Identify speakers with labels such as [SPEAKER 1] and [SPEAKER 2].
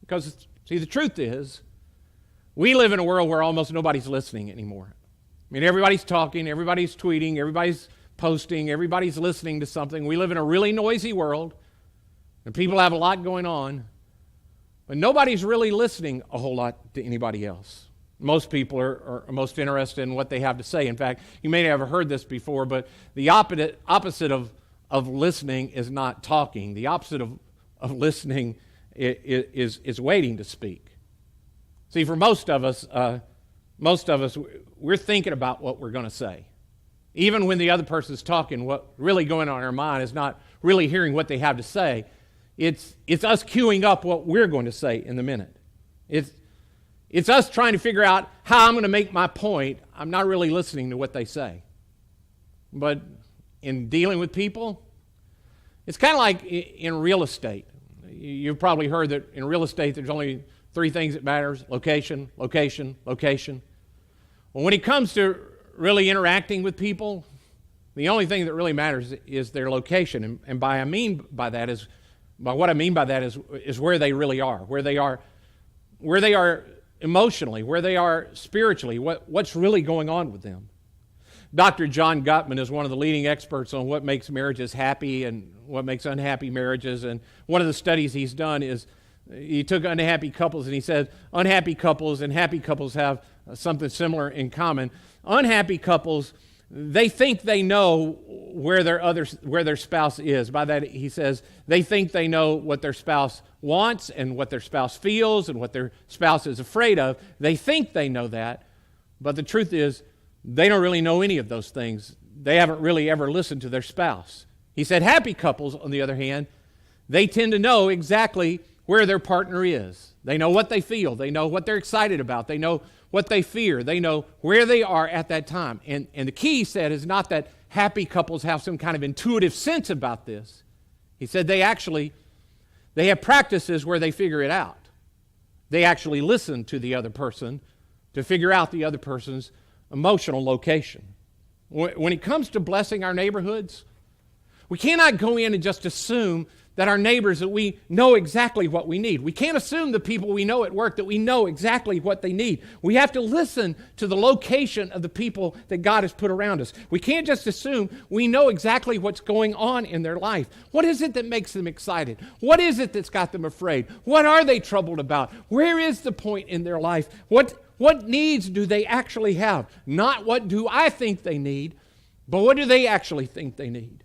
[SPEAKER 1] Because, see, the truth is, we live in a world where almost nobody's listening anymore. I mean, everybody's talking, everybody's tweeting, everybody's posting, everybody's listening to something. We live in a really noisy world, and people have a lot going on, but nobody's really listening a whole lot to anybody else. Most people are most interested in what they have to say. In fact, you may have heard this before, but the opposite of listening is not talking. The opposite of listening is waiting to speak. See, for most of us, we're thinking about what we're going to say. Even when the other person's talking, what's really going on in our mind is not really hearing what they have to say. It's us queuing up what we're going to say in the minute. It's us trying to figure out how I'm going to make my point. I'm not really listening to what they say. But in dealing with people, it's kind of like in real estate. You've probably heard that in real estate there's only 3 things that matters: location, location, location. Well, when it comes to really interacting with people, the only thing that really matters is their location. And what I mean by that is where they really are, where they are emotionally, where they are spiritually, what's really going on with them. Dr. John Gottman is one of the leading experts on what makes marriages happy and what makes unhappy marriages. And one of the studies he's done is he took unhappy couples and he said unhappy couples and happy couples have something similar in common. Unhappy couples, they think they know where their spouse is. By that, he says they think they know what their spouse wants and what their spouse feels and what their spouse is afraid of. They think they know that, but the truth is they don't really know any of those things. They haven't really ever listened to their spouse. He said happy couples, on the other hand, they tend to know exactly where their partner is. They know what they feel. They know what they're excited about. They know what they fear. They know where they are at that time. And the key, he said, is not that happy couples have some kind of intuitive sense about this. He said they have practices where they figure it out. They actually listen to the other person to figure out the other person's emotional location. When it comes to blessing our neighborhoods, we cannot go in and just assume that our neighbors, that we know exactly what we need. We can't assume the people we know at work that we know exactly what they need. We have to listen to the location of the people that God has put around us. We can't just assume we know exactly what's going on in their life. What is it that makes them excited? What is it that's got them afraid? What are they troubled about? Where is the point in their life? What needs do they actually have? Not what do I think they need, but what do they actually think they need?